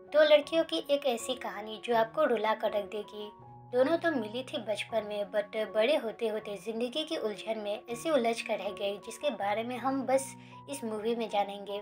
दो लड़कियों की एक ऐसी कहानी जो आपको रुला कर रख देगी। दोनों तो मिली थी बचपन में, बट बड़े होते होते जिंदगी की उलझन में ऐसी उलझ कर रह गई, जिसके बारे में हम बस इस मूवी में जानेंगे।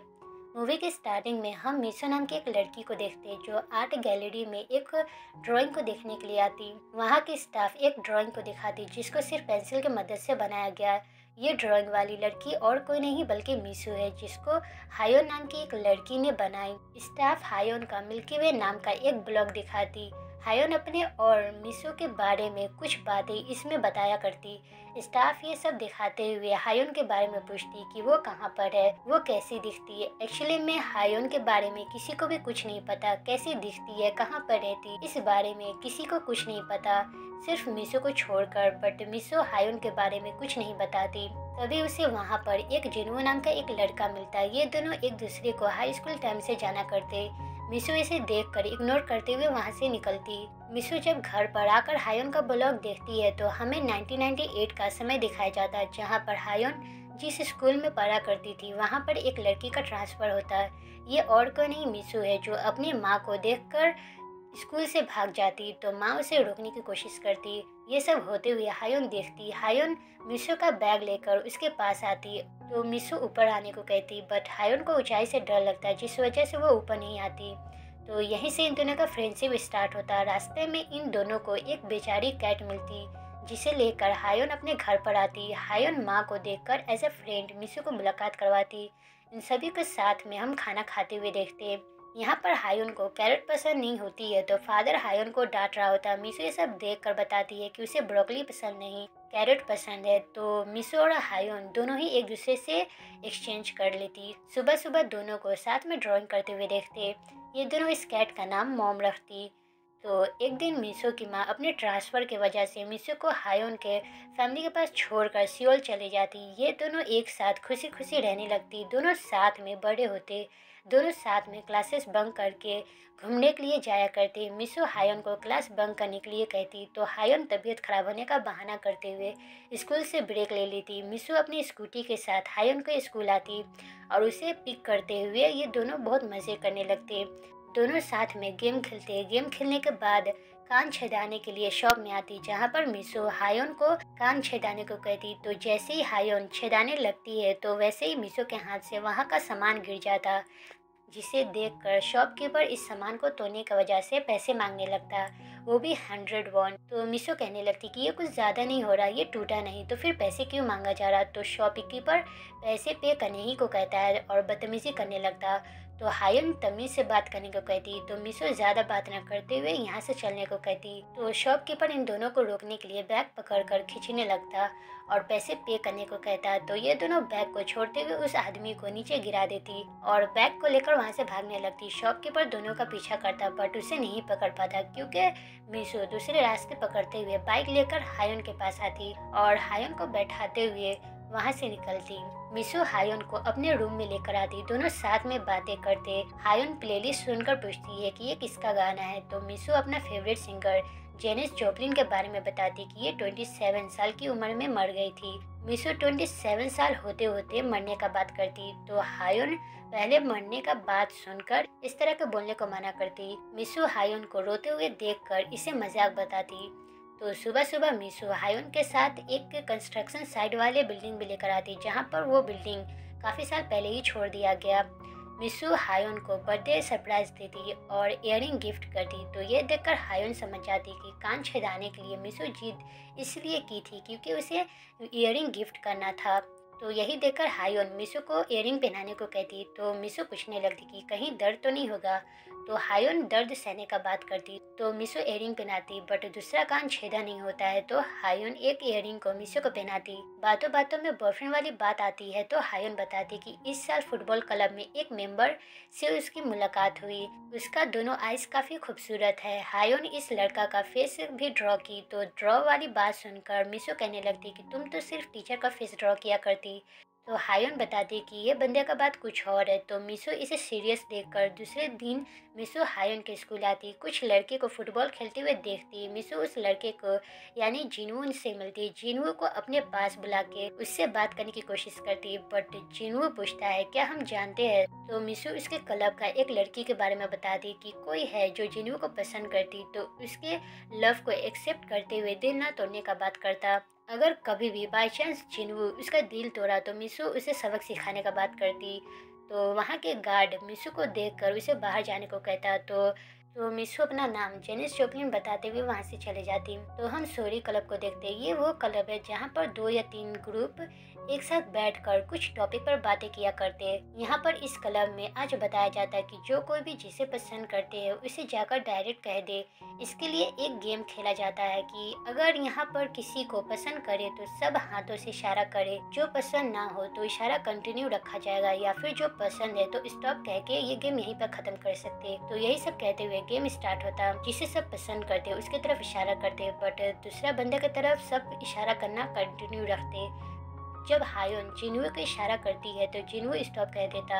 मूवी के स्टार्टिंग में हम मीसो नाम की एक लड़की को देखते जो आर्ट गैलरी में एक ड्राइंग को देखने के लिए आती। वहाँ की स्टाफ एक ड्राइंग को दिखाती जिसको सिर्फ पेंसिल की मदद से बनाया गया। ये ड्राइंग वाली लड़की और कोई नहीं बल्कि मीसू है, जिसको हायोन नाम की एक लड़की ने बनाई। स्टाफ हायोन का मिल्की वे नाम का एक ब्लॉग दिखाती। हायोन अपने और मीसू के बारे में कुछ बातें इसमें बताया करती। स्टाफ ये सब दिखाते हुए हायोन के बारे में पूछती कि वो कहाँ पर है, वो कैसी दिखती है। एक्चुअली में हायोन के बारे में किसी को भी कुछ नहीं पता, कैसी दिखती है, कहाँ पर रहती, इस बारे में किसी को कुछ नहीं पता, सिर्फ मीसू को छोड़कर। बट मीसू हायोन के बारे में कुछ नहीं बताती। तभी उसे वहाँ पर एक जिनवो नाम का एक लड़का मिलता है। ये दोनों एक दूसरे को हाई स्कूल टाइम से जाना करते। मिसू इसे देखकर इग्नोर करते हुए वहाँ से निकलती। मिसू जब घर पर आकर हायोन का ब्लॉग देखती है तो हमें 1998 का समय दिखाया जाता है, जहाँ पर हायोन जिस स्कूल में पढ़ा करती थी वहाँ पर एक लड़की का ट्रांसफर होता है। ये और कोई नहीं मिसू है, जो अपनी माँ को देखकर स्कूल से भाग जाती तो माँ उसे रोकने की कोशिश करती। ये सब होते हुए हायोन देखती। हायोन मिसू का बैग लेकर उसके पास आती तो मिसू ऊपर आने को कहती, बट हायोन को ऊंचाई से डर लगता है, जिस वजह से वो ऊपर नहीं आती। तो यहीं से इन दोनों का फ्रेंडशिप स्टार्ट होता। रास्ते में इन दोनों को एक बेचारी कैट मिलती, जिसे लेकर हायोन अपने घर पर आती। हायोन माँ को देखकर एज ए फ्रेंड मिसू को मुलाकात करवाती। इन सभी के साथ में हम खाना खाते हुए देखते। यहाँ पर हायोन को कैरेट पसंद नहीं होती है तो फादर हायोन को डांट रहा होता है। मिसू ये सब देख कर बताती है कि उसे ब्रोकली पसंद नहीं, कैरेट पसंद है। तो मिसू और हायोन दोनों ही एक दूसरे से एक्सचेंज कर लेती। सुबह सुबह दोनों को साथ में ड्राइंग करते हुए देखते। ये दोनों इस कैट का नाम मॉम रखती। तो एक दिन मिसू की माँ अपने ट्रांसफ़र की वजह से मिसू को हायोन के फैमिली के पास छोड़कर सियोल चली जाती। ये दोनों एक साथ खुशी खुशी रहने लगती। दोनों साथ में बड़े होते। दोनों साथ में क्लासेस बंक करके घूमने के लिए जाया करते। मिसू हायोन को क्लास बंक करने के लिए कहती तो हायोन तबीयत खराब होने का बहाना करते हुए स्कूल से ब्रेक ले लेती। मिसू अपनी स्कूटी के साथ हायोन को स्कूल आती और उसे पिक करते हुए ये दोनों बहुत मज़े करने लगते। दोनों साथ में गेम खेलते। गेम खेलने के बाद कान छेदाने के लिए शॉप में आती, जहाँ पर मिसू हायोन को कान छेदाने को कहती। तो जैसे ही हायोन छेदाने लगती है तो वैसे ही मिसू के हाथ से वहाँ का सामान गिर जाता, जिसे देखकर शॉपकीपर इस सामान को तोड़ने की वजह से पैसे मांगने लगता, वो भी 100 वॉन। तो मिसो कहने लगती कि ये कुछ ज़्यादा नहीं हो रहा, ये टूटा नहीं तो फिर पैसे क्यों मांगा जा रहा। तो शॉपकीपर पैसे पे करने ही को कहता है और बदतमीज़ी करने लगता। तो हायन तमीज़ से बात करने को कहती तो मिसो ज़्यादा बात न करते हुए यहाँ से चलने को कहती। तो शॉपकीपर इन दोनों को रोकने के लिए बैग पकड़कर खींचने लगता और पैसे पे करने को कहता। तो ये दोनों बैग को छोड़ते हुए उस आदमी को नीचे गिरा देती और बैग को लेकर वहाँ से भागने लगती। शॉपकीपर दोनों का पीछा करता बट उसे नहीं पकड़ पाता, क्योंकि मिसू दूसरे रास्ते पकड़ते हुए बाइक लेकर हायन के पास आती और हायन को बैठाते हुए वहाँ से निकलती। मिसू हायन को अपने रूम में लेकर आती। दोनों साथ में बातें करते। हायन प्लेलिस्ट सुनकर पूछती है कि ये किसका गाना है। तो मिसू अपना फेवरेट सिंगर जेनिस जोप्लिन के बारे में बताती कि ये 27 साल की उम्र में मर गई थी। मिसू 27 साल होते होते मरने का बात करती तो हायन पहले मरने का बात सुनकर इस तरह के बोलने को मना करती। मिसू हायन को रोते हुए देखकर इसे मजाक बताती। तो सुबह सुबह मिसू हायन के साथ एक कंस्ट्रक्शन साइट वाले बिल्डिंग भी लेकर आती, जहाँ पर वो बिल्डिंग काफ़ी साल पहले ही छोड़ दिया गया। मिसू हायन को बर्थडे सरप्राइज देती और इयरिंग गिफ्ट करती। तो ये देखकर हायन समझ जाती कि कान छेदाने के लिए मिसू जिद इसलिए की थी क्योंकि उसे इयरिंग गिफ्ट करना था। तो यही देखकर हायन मिसू को इयरिंग पहनाने को कहती। तो मिसू पूछने लगती कि कहीं दर्द तो नहीं होगा। तो हायन दर्द सहने का बात करती तो मिसू इयरिंग पहनाती, बट दूसरा कान छेदा नहीं होता है। तो हायन एक इयरिंग को मिसू को पहनाती। बातों बातों में बॉयफ्रेंड वाली बात आती है तो हायन बताती कि इस साल फुटबॉल क्लब में एक मेंबर से उसकी मुलाकात हुई। उसका दोनों आइज काफ़ी खूबसूरत है। हायन इस लड़का का फेस भी ड्रॉ की। तो ड्रॉ वाली बात सुनकर मिसू कहने लगती कि तुम तो सिर्फ टीचर का फेस ड्रॉ किया करती। तो हायोन बताती कि ये बंदे का बात कुछ और है। तो मिसो इसे सीरियस देखकर दूसरे दिन मिसो हायोन के स्कूल आती, कुछ लड़के को फुटबॉल खेलते हुए देखती। मिसो उस लड़के को यानी जिनवू से मिलती, जिनवू को अपने पास बुला के उससे बात करने की कोशिश करती, बट जिनवू पूछता है क्या हम जानते हैं। तो मिसो उसके क्लब का एक लड़की के बारे में बताती कि कोई है जो जिनवू को पसंद करती, तो उसके लव को एक्सेप्ट करते हुए दिल ना तोड़ने का बात करता। अगर कभी भी बाई चांस जिन्हू उसका दिल तोड़ा तो मिसू उसे सबक सिखाने का बात करती। तो वहाँ के गार्ड मिसू को देखकर उसे बाहर जाने को कहता। तो मिसू अपना नाम जेनिस जोप्लिन बताते हुए वहाँ से चले जाती। तो हम सोरी क्लब को देखते। ये वो क्लब है जहाँ पर 2 या 3 ग्रुप एक साथ बैठकर कुछ टॉपिक पर बातें किया करते। यहाँ पर इस क्लब में आज बताया जाता है कि जो कोई भी जिसे पसंद करते हैं उसे जाकर डायरेक्ट कह दे। इसके लिए एक गेम खेला जाता है कि अगर यहाँ पर किसी को पसंद करे तो सब हाथों से इशारा करे, जो पसंद ना हो तो इशारा कंटिन्यू रखा जाएगा, या फिर जो पसंद है तो स्टॉप कह के ये गेम यहीं पर खत्म कर सकते। तो यही सब कहते हुए गेम स्टार्ट होता। जिसे सब पसंद करते उसके तरफ इशारा करते, बट दूसरा बंदे की तरफ सब इशारा करना कंटिन्यू रखते। जब हायोन जिन्हू को इशारा करती है तो जिन्हू स्टॉप कह देता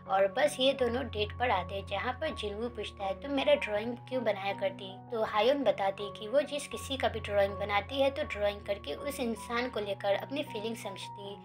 और बस ये दोनों डेट पर आते, जहाँ पर जिन्हू पूछता है तुम मेरा ड्राइंग क्यों बनाया करती। तो हायोन बताती कि वो जिस किसी का भी ड्राइंग बनाती है तो ड्राइंग करके उस इंसान को लेकर अपनी फीलिंग समझती।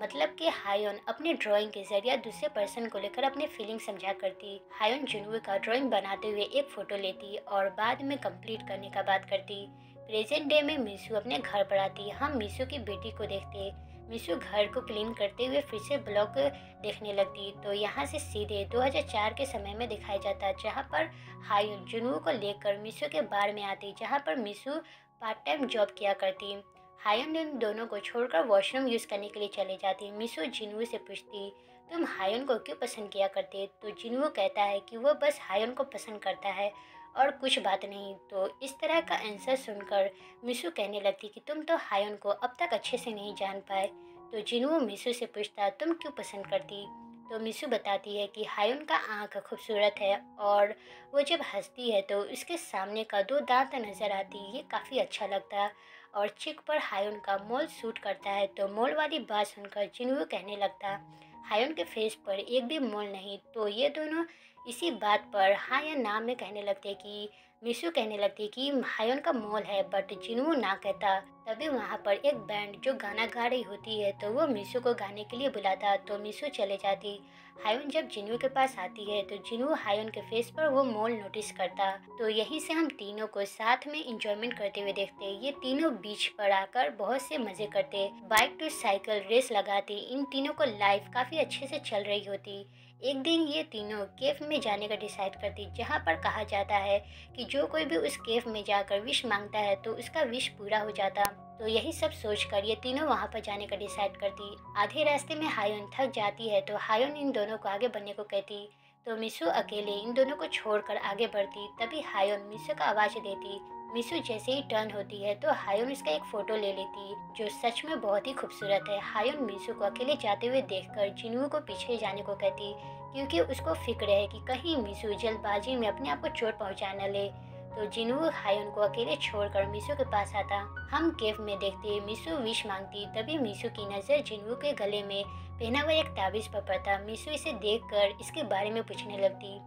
मतलब कि हायोन अपने ड्राइंग के जरिए दूसरे पर्सन को लेकर अपने फीलिंग समझा करती। हायोन जिन्हू का ड्राइंग बनाते हुए एक फोटो लेती और बाद में कंप्लीट करने का बात करती। प्रेजेंट डे में मिसू अपने घर पर आती। हम मिसू की बेटी को देखते। मिसू घर को क्लीन करते हुए फिर से ब्लॉग देखने लगती। तो यहाँ से सीधे 2004 के समय में दिखाया जाता, जहाँ पर हायुन जुनू को लेकर मिसू के बार में आती, जहाँ पर मिसू पार्ट टाइम जॉब किया करती। हायुन उन दोनों को छोड़कर वॉशरूम यूज़ करने के लिए चले जाती। मिसू जिनू से पूछती तुम हायुन को क्यों पसंद किया करते। तो जिनू कहता है कि वो बस हायुन को पसंद करता है और कुछ बात नहीं। तो इस तरह का आंसर सुनकर मिसू कहने लगती कि तुम तो हायुन को अब तक अच्छे से नहीं जान पाए। तो जिनू मिसू से पूछता तुम क्यों पसंद करती। तो मिसू बताती है कि हायुन का आँख खूबसूरत है और वो जब हंसती है तो उसके सामने का 2 दांत नजर आती, ये काफ़ी अच्छा लगता है और चिक पर हायुन का मोल सूट करता है। तो मोल वाली बात सुनकर जिनू कहने लगता हायुन के फेस पर एक भी मोल नहीं। तो ये दोनों इसी बात पर हाँ या ना में कहने लगते कि मिसू कहने लगती कि हायुन का मोल है, बट जिनू ना कहता। तभी वहाँ पर एक बैंड जो गाना गा रही होती है तो वो मिसू को गाने के लिए बुलाता। तो मिसू चले जाती। हायुन जब जिनू के पास आती है तो जिनू हायुन के फेस पर वो मोल नोटिस करता। तो यहीं से हम तीनों को साथ में इंजॉयमेंट करते हुए देखते। ये तीनों बीच पर आकर बहुत से मजे करते, बाइक टू साइकिल रेस लगाती। इन तीनों को लाइफ काफी अच्छे से चल रही होती। एक दिन ये तीनों केव में जाने का डिसाइड करती, जहाँ पर कहा जाता है कि जो कोई भी उस केव में जाकर विश मांगता है तो उसका विश पूरा हो जाता। तो यही सब सोचकर ये तीनों वहाँ पर जाने का डिसाइड करती। आधे रास्ते में हायुन थक जाती है तो हायुन इन दोनों को आगे बढ़ने को कहती। तो मिसू अकेले इन दोनों को छोड़कर आगे बढ़ती। तभी हायुन मिसू का आवाज देती। मिसू जैसे ही टर्न होती है तो हायुन उसका एक फोटो ले लेती, जो सच में बहुत ही खूबसूरत है। हायुन मिसू को अकेले जाते हुए देखकर जिनू को पीछे जाने को कहती, क्योंकि उसको फिक्र है कि कहीं मिसू जल्दबाजी में अपने आप को चोट पहुंचा न ले। तो जिनू हायुन को अकेले छोड़कर मिसू के पास आता। हम केव में देखते मिसू विश मांगती। तभी मिसू की नज़र जिनू के गले में पहना हुआ एक ताबीज पर पड़ता। मिसू इसे देखकर इसके बारे में पूछने लगती।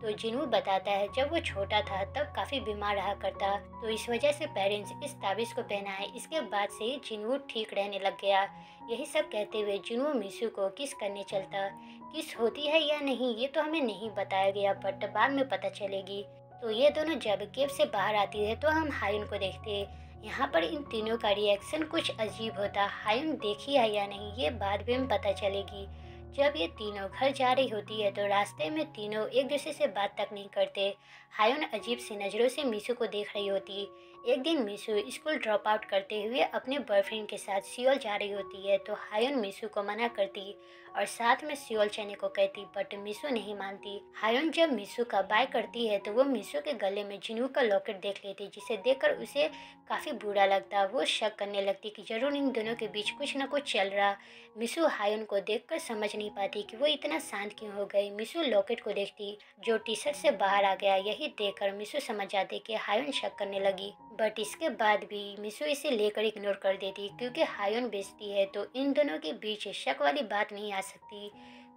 तो जिनू बताता है जब वो छोटा था तब काफ़ी बीमार रहा करता, तो इस वजह से पेरेंट्स इस ताबीज़ को पहनाए। इसके बाद से ही जिनू ठीक रहने लग गया। यही सब कहते हुए जिनू मिसू को किस करने चलता। किस होती है या नहीं ये तो हमें नहीं बताया गया, बट बाद में पता चलेगी। तो ये दोनों जब केव से बाहर आती है तो हम हायुन को देखते। यहाँ पर इन तीनों का रिएक्शन कुछ अजीब होता। हायुन देखी है या नहीं ये बाद में पता चलेगी। जब ये तीनों घर जा रही होती है तो रास्ते में तीनों एक दूसरे से बात तक नहीं करते। हायुन अजीब सी नज़रों से मिसू को देख रही होती। एक दिन मिसू स्कूल ड्रॉप आउट करते हुए अपने बॉयफ्रेंड के साथ सियोल जा रही होती है तो हायुन मिसू को मना करती और साथ में सियोल जाने को कहती, बट मिसू नहीं मानती। हायोन जब मिसू का बाय करती है तो वो मिसू के गले में जिन्हू का लॉकेट देख लेती, जिसे देखकर उसे काफी बुरा लगता। वो शक करने लगती कि जरूर इन दोनों के बीच कुछ न कुछ चल रहा। मिसू हायोन को देखकर समझ नहीं पाती कि वो इतना शांत क्यों हो गई। मिसू लॉकेट को देखती जो टी शर्ट से बाहर आ गया। यही देखकर मिसू समझ जाती कि हायोन शक करने लगी, बट इसके बाद भी मिसू इसे लेकर इग्नोर कर देती, क्योंकि हायोन बेचती है तो इन दोनों के बीच शक वाली बात नहीं आ सकती।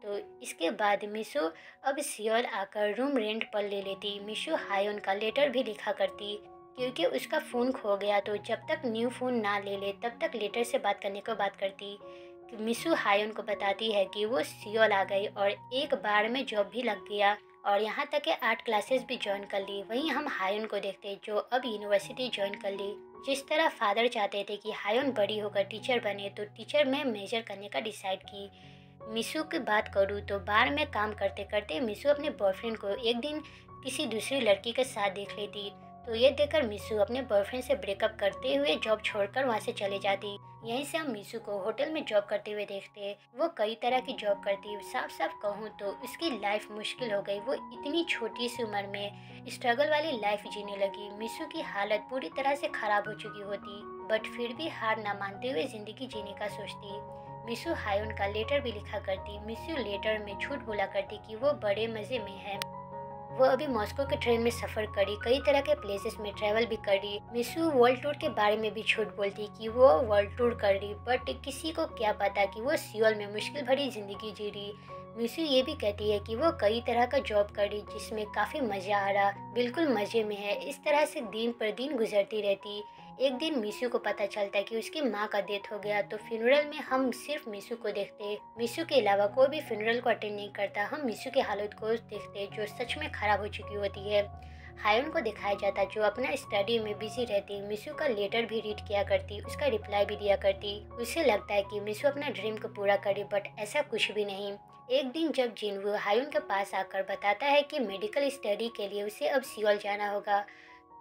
तो इसके बाद मिसू अब सियोल आकर रूम रेंट पर ले लेती। मिसू हायोन का लेटर भी लिखा करती, क्योंकि उसका फ़ोन खो गया तो जब तक न्यू फ़ोन ना ले ले तब तक लेटर से बात करने को बात करती। मिसू हायोन को बताती है कि वो सियोल आ गई और एक बार में जॉब भी लग गया और यहाँ तक कि आर्ट क्लासेस भी ज्वाइन कर ली। वहीं हम हायोन को देखते जो अब यूनिवर्सिटी ज्वाइन कर ली। जिस तरह फादर चाहते थे कि हायोन बड़ी होकर टीचर बने तो टीचर में मेजर करने का डिसाइड की। मिसू की बात करूँ तो बार में काम करते करते मिसू अपने बॉयफ्रेंड को एक दिन किसी दूसरी लड़की के साथ देख लेती। तो ये देखकर मिसू अपने बॉयफ्रेंड से ब्रेकअप करते हुए जॉब छोड़कर वहाँ से चले जाती। यहीं से हम मिसू को होटल में जॉब करते हुए देखते। वो कई तरह की जॉब करती। साफ साफ कहूँ तो उसकी लाइफ मुश्किल हो गई। वो इतनी छोटी सी उम्र में स्ट्रगल वाली लाइफ जीने लगी। मिसू की हालत पूरी तरह से खराब हो चुकी होती, बट फिर भी हार ना मानते हुए जिंदगी जीने का सोचती। मिसू हायोन का लेटर भी लिखा करती। मिसू लेटर में झूठ बोला करती कि वो बड़े मजे में है। वो अभी मॉस्को के ट्रेन में सफर करी, कई तरह के प्लेसेस में ट्रैवल भी करी। मिसू वर्ल्ड टूर के बारे में भी झूठ बोलती कि वो वर्ल्ड टूर कर रही, बट किसी को क्या पता कि वो सियोल में मुश्किल भरी जिंदगी जी रही। मिसू ये भी कहती है कि वो कई तरह का जॉब करी जिसमें काफी मजा आ रहा, बिल्कुल मजे में है। इस तरह से दिन पर दिन गुजरती रहती। एक दिन मिसू को पता चलता है कि उसकी माँ का डेथ हो गया। तो फ्यूनरल में हम सिर्फ मिसू को देखते। मिसू के अलावा कोई भी फ्यूनरल को अटेंड नहीं करता। हम मिसू की हालत को देखते जो सच में खराब हो चुकी होती है। हायोन को दिखाया जाता जो अपना स्टडी में बिजी रहती। मिसू का लेटर भी रीड किया करती, उसका रिप्लाई भी दिया करती। उसे लगता है कि मिसू अपना ड्रीम को पूरा करे, बट ऐसा कुछ भी नहीं। एक दिन जब जिनवू हायोन के पास आकर बताता है कि मेडिकल स्टडी के लिए उसे अब सियोल जाना होगा,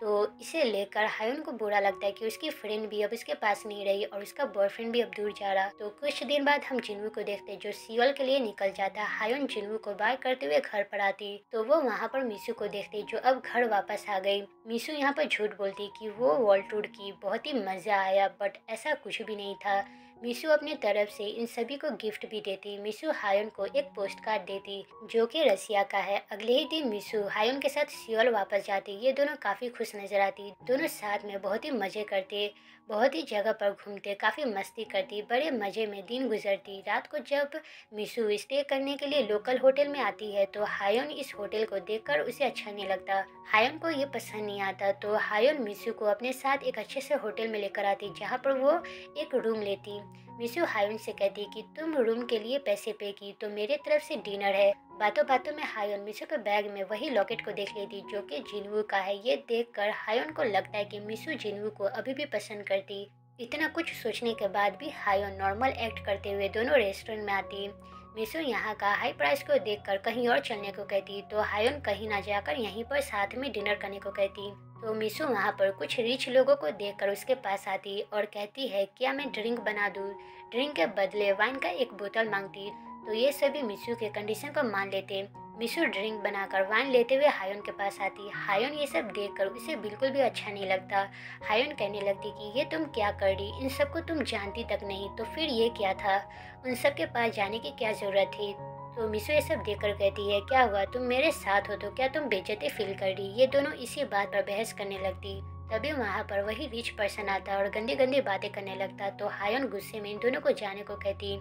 तो इसे लेकर हायोन को बुरा लगता है कि उसकी फ्रेंड भी अब उसके पास नहीं रही और उसका बॉयफ्रेंड भी अब दूर जा रहा। तो कुछ दिन बाद हम जिनवू को देखते जो सियोल के लिए निकल जाता। हायोन जिनवू को बाय करते हुए घर पर आती तो वो वहाँ पर मिसू को देखते जो अब घर वापस आ गई। मिसू यहाँ पर झूठ बोलती कि वो वर्ल्ड टूर की, बहुत ही मजा आया, बट ऐसा कुछ भी नहीं था। मिसू अपनी तरफ से इन सभी को गिफ्ट भी देती। मिसू हायोन को एक पोस्ट कार्ड देती जो कि रसिया का है। अगले ही दिन मिसू हायोन के साथ सियोल वापस जाती। ये दोनों काफी खुश नजर आती। दोनों साथ में बहुत ही मजे करते, बहुत ही जगह पर घूमते, काफी मस्ती करती, बड़े मजे में दिन गुजरती। रात को जब मिसू स्टे करने के लिए लोकल होटल में आती है तो हायोन इस होटल को देखकर उसे अच्छा नहीं लगता। हायोन को ये पसंद नहीं आता। तो हायोन मिसू को अपने साथ एक अच्छे से होटल में लेकर आती जहाँ पर वो एक रूम लेती। मिसू हायोन से कहती कि तुम रूम के लिए पैसे पे की तो मेरे तरफ से डिनर है। बातों बातों में हायोन मिसू के बैग में वही लॉकेट को देख लेती जो कि जिनवू का है। ये देखकर हायोन को लगता है कि मिसू जिनवू को अभी भी पसंद करती। इतना कुछ सोचने के बाद भी हायोन नॉर्मल एक्ट करते हुए दोनों रेस्टोरेंट में आती। मिसू यहाँ का हाई प्राइस को देखकर कहीं और चलने को कहती तो हायोन कहीं ना जाकर यहीं पर साथ में डिनर करने को कहती। तो मिसू वहाँ पर कुछ रिच लोगों को देखकर उसके पास आती और कहती है क्या मैं ड्रिंक बना दूँ। ड्रिंक के बदले वाइन का एक बोतल मांगती। तो ये सभी मिसू के कंडीशन को मान लेते। मिसू ड्रिंक बनाकर वाइन लेते हुए हायोन के पास आती। हायोन ये सब देखकर उसे बिल्कुल भी अच्छा नहीं लगता। हायोन कहने लगती कि ये तुम क्या कर रही, इन सबको तुम जानती तक नहीं, तो फिर ये क्या था, उन सब के पास जाने की क्या जरूरत थी। तो मिसू ये सब देखकर कहती है क्या हुआ, तुम मेरे साथ हो तो क्या तुम बेइज्जती फील कर रही। ये दोनों इसी बात पर बहस करने लगती। तभी वहाँ पर वही रिच पर्सन आता और गंदी गंदी बातें करने लगता। तो हायोन गुस्से में इन दोनों को जाने को कहती।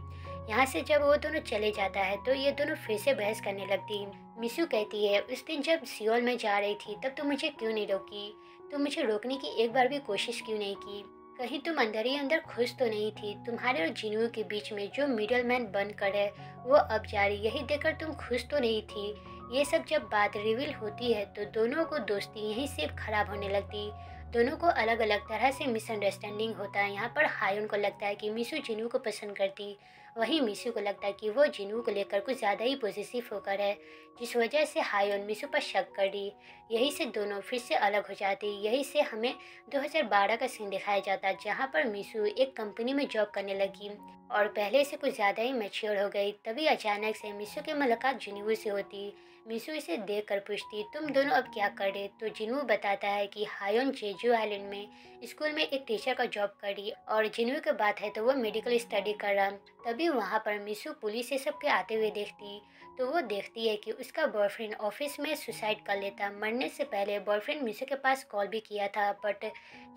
यहाँ से जब वो दोनों चले जाता है तो ये दोनों फिर से बहस करने लगती। मिसू कहती है उस दिन जब सियोल में जा रही थी तब तुम मुझे क्यों नहीं रोकी, तुम मुझे रोकने की एक बार भी कोशिश क्यों नहीं की, कहीं तुम अंदर ही अंदर खुश तो नहीं थी। तुम्हारे और जिनवू के बीच में जो मिडल मैन बनकर है वो अब जा रही, यही देखकर तुम खुश तो नहीं थी। ये सब जब बात रिवील होती है तो दोनों को दोस्ती यहीं से खराब होने लगती। दोनों को अलग अलग तरह से मिसअंडरस्टैंडिंग होता है। यहाँ पर हायुन को लगता है कि मिसू जिनू को पसंद करती, वहीं मिसू को लगता है कि वो जिनू को लेकर कुछ ज़्यादा ही पॉजिटिव होकर है, जिस वजह से हायुन मिसू पर शक कर दी। यही से दोनों फिर से अलग हो जाती। यही से हमें 2012 का सीन दिखाया जाता, जहाँ पर मिसू एक कंपनी में जॉब करने लगी और पहले से कुछ ज़्यादा ही मैच्योर हो गई। तभी अचानक से मिसू की मुलाकात जिनू से होती। मिसू इसे देखकर पूछती, तुम दोनों अब क्या कर रहे? तो जिनू बताता है कि हायोन जेजू आइलैंड में स्कूल में एक टीचर का जॉब करी और जिनू की बात है तो वो मेडिकल स्टडी कर रहा। तभी वहाँ पर मिसू पुलिस से सबके आते हुए देखती, तो वो देखती है कि उसका बॉयफ्रेंड ऑफिस में सुसाइड कर लेता। मरने से पहले बॉयफ्रेंड मिसू के पास कॉल भी किया था, बट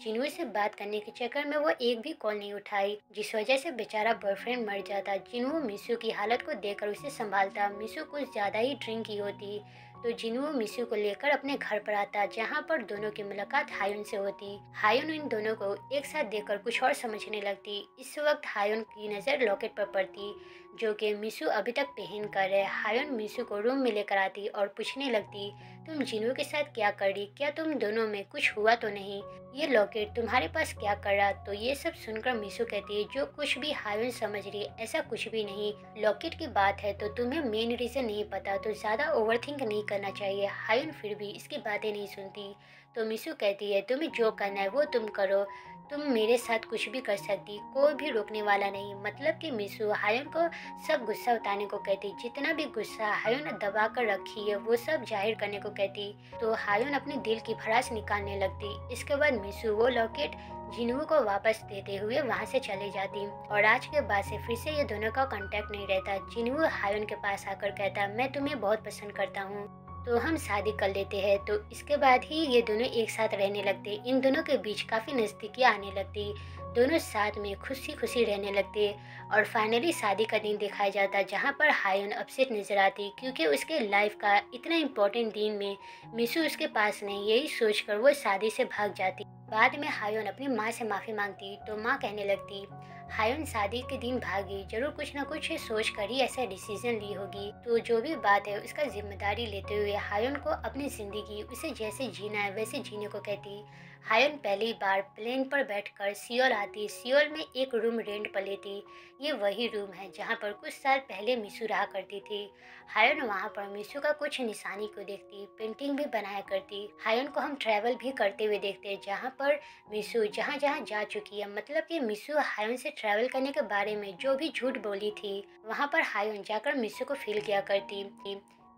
जिनू से बात करने के चक्कर में वो एक भी कॉल नहीं उठाई, जिस वजह से बेचारा बॉयफ्रेंड मर जाता। जिनू मिसू की हालत को देखकर उसे संभालता। मिसू कुछ ज़्यादा ही ड्रिंक की होती, तो जिनू मिसू को लेकर अपने घर पर आता, जहाँ पर दोनों की मुलाकात हायुन से होती। हायुन इन दोनों को एक साथ देखकर कुछ और समझने लगती। इस वक्त हायुन की नज़र लॉकेट पर पड़ती, जो कि मिसू अभी तक पहन कर है। हायुन मिसू को रूम में लेकर आती और पूछने लगती, तुम जिनू के साथ क्या कर रही? क्या तुम दोनों में कुछ हुआ तो नहीं? ये लॉकेट तुम्हारे पास क्या कर रहा? तो ये सब सुनकर मिसू कहती है, जो कुछ भी हायुन समझ रही है ऐसा कुछ भी नहीं। लॉकेट की बात है तो तुम्हें मेन रीजन नहीं पता, तो ज्यादा ओवरथिंक नहीं करना चाहिए। हायुन फिर भी इसकी बातें नहीं सुनती, तो मिसू कहती है, तुम्हें जो करना है वो तुम करो, तुम मेरे साथ कुछ भी कर सकती, कोई भी रोकने वाला नहीं। मतलब कि मिसू हायुन को सब गुस्सा उतारने को कहती, जितना भी गुस्सा हायुन ने दबा कर रखी है वो सब जाहिर करने को कहती। तो हायुन अपने दिल की भड़ास निकालने लगती। इसके बाद मिसू वो लॉकेट जिनू को वापस देते हुए वहाँ से चले जाती और आज के बाद से फिर से ये दोनों का कांटेक्ट नहीं रहता। जिनू हायुन के पास आकर कहता, मैं तुम्हें बहुत पसंद करता हूँ, तो हम शादी कर लेते हैं। तो इसके बाद ही ये दोनों एक साथ रहने लगते। इन दोनों के बीच काफ़ी नज़दीकी आने लगती, दोनों साथ में खुशी खुशी रहने लगते और फाइनली शादी का दिन दिखाया जाता, जहाँ पर हायुन अपसेट नजर आती क्योंकि उसके लाइफ का इतना इम्पोर्टेंट दिन में मिसू उसके पास नहीं। यही सोचकर वो शादी से भाग जाती। बाद में हायुन अपनी माँ से माफ़ी मांगती, तो माँ कहने लगती, हायुन शादी के दिन भागी, जरूर कुछ न कुछ सोच कर ही ऐसा डिसीजन ली होगी। तो जो भी बात है उसका जिम्मेदारी लेते हुए हायुन को अपनी जिंदगी उसे जैसे जीना है वैसे जीने को कहती। हायुन पहली बार प्लेन पर बैठकर सियोल आती। सियोल में एक रूम रेंट पर लेती। ये वही रूम है जहाँ पर कुछ साल पहले मिसू रहा करती थी। हायुन वहाँ पर मिसू का कुछ निशानी को देखती, पेंटिंग भी बनाया करती। हायुन को हम ट्रैवल भी करते हुए देखते हैं, जहाँ पर मिसू जहाँ जहाँ जा चुकी है। मतलब कि मिसू हायुन से ट्रैवल करने के बारे में जो भी झूठ बोली थी, वहाँ पर हायुन जाकर मिसू को फील किया करती।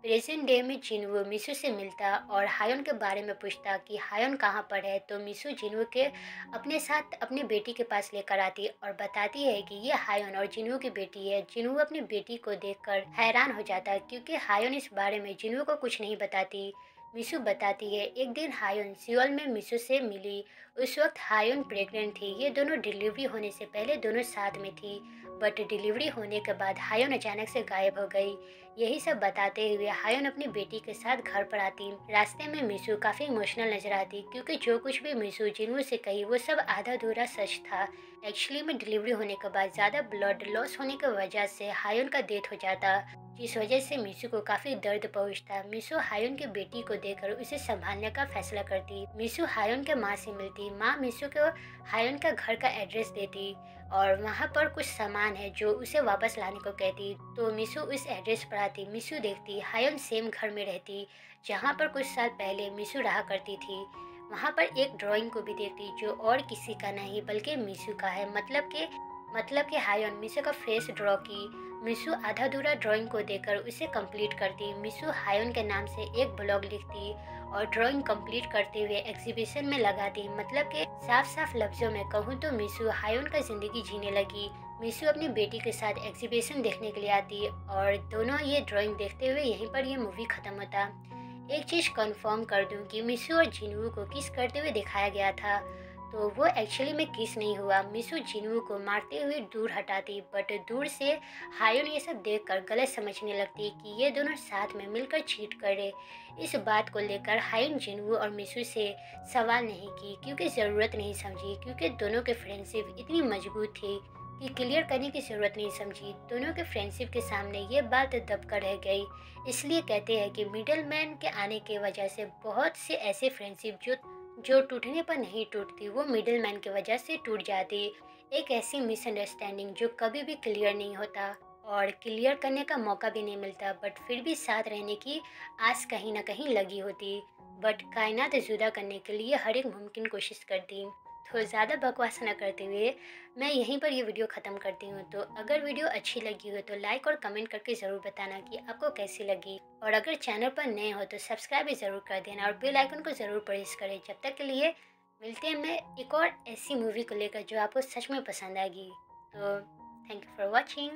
प्रेजेंट डे में जिनवू मिसू से मिलता और हायुन के बारे में पूछता कि हायुन कहाँ पर है। तो मिसू जिनवू के अपने साथ अपनी बेटी के पास लेकर आती और बताती है कि ये हायुन और जिनवू की बेटी है। जिनवू अपनी बेटी को देखकर हैरान हो जाता है क्योंकि हायुन इस बारे में जिनवू को कुछ नहीं बताती। मिसू बताती है, एक दिन हायुन सियोल में मिसू से मिली। उस वक्त हायुन प्रेग्नेंट थी। ये दोनों डिलीवरी होने से पहले दोनों साथ में थी, बट डिलीवरी होने के बाद हायुन अचानक से गायब हो गई। यही सब बताते हुए हायुन अपनी बेटी के साथ घर पर आती। रास्ते में मिसू काफी इमोशनल नजर आती क्योंकि जो कुछ भी मिसू जिनवू से कही वो सब आधा अधूरा सच था। एक्चुअली में डिलीवरी होने के बाद ज्यादा ब्लड लॉस होने की वजह से हायुन का डेथ हो जाता, जिस वजह से मिसू को काफी दर्द पहुंचता। मिसू हायुन की बेटी को देखकर उसे संभालने का फैसला करती। मिसू हायुन के माँ से मिलती। माँ मिसू को हायुन का घर का एड्रेस देती और वहाँ पर कुछ सामान है जो उसे वापस लाने को कहती। तो मिसू उस एड्रेस पर आती। मिसू देखती हायुन सेम घर में रहती जहाँ पर कुछ साल पहले मिसू रहा करती थी। वहाँ पर एक ड्राइंग को भी देखती जो और किसी का नहीं बल्कि मिसू का है। मतलब कि हायुन मिसू का फेस ड्रॉ की। मिसू आधा अधूरा ड्राइंग को देखकर उसे कंप्लीट करती। मिसू हायुन के नाम से एक ब्लॉग लिखती और ड्राइंग कंप्लीट करते हुए एग्जीबिशन में लगाती। मतलब कि साफ साफ लफ्जों में कहूँ तो मिसू हायुन का जिंदगी जीने लगी। मिसू अपनी बेटी के साथ एग्जीबिशन देखने के लिए आती और दोनों ये ड्राइंग देखते हुए यहीं पर ये मूवी खत्म होता। एक चीज कंफर्म कर दूं कि मिसू और जिनवू को किस करते हुए दिखाया गया था, तो वो एक्चुअली में किस नहीं हुआ। मिसू जिनवू को मारते हुए दूर हटाती, बट दूर से हायुन ये सब देखकर गलत समझने लगती कि ये दोनों साथ में मिलकर चीट करे। इस बात को लेकर हायुन जिनवू और मिसू से सवाल नहीं की क्योंकि ज़रूरत नहीं समझी, क्योंकि दोनों के फ्रेंडशिप इतनी मजबूत थी कि क्लियर करने की ज़रूरत नहीं समझी। दोनों के फ्रेंडशिप के सामने ये बात दबकर रह गई। इसलिए कहते हैं कि मिडल मैन के आने की वजह से बहुत से ऐसे फ्रेंडशिप जो टूटने पर नहीं टूटती वो मिडिल मैन की वजह से टूट जाती। एक ऐसी मिसअंडरस्टैंडिंग जो कभी भी क्लियर नहीं होता और क्लियर करने का मौका भी नहीं मिलता, बट फिर भी साथ रहने की आस कहीं ना कहीं लगी होती। बट कायनात जुदा करने के लिए हर एक मुमकिन कोशिश करती। तो ज़्यादा बकवास ना करते हुए मैं यहीं पर ये वीडियो ख़त्म करती हूँ। तो अगर वीडियो अच्छी लगी हो तो लाइक और कमेंट करके ज़रूर बताना कि आपको कैसी लगी। और अगर चैनल पर नए हो तो सब्सक्राइब भी ज़रूर कर देना और बेल आइकन को ज़रूर प्रेस करें। जब तक के लिए मिलते हैं मैं एक और ऐसी मूवी को लेकर जो आपको सच में पसंद आएगी। तो थैंक यू फॉर वॉचिंग।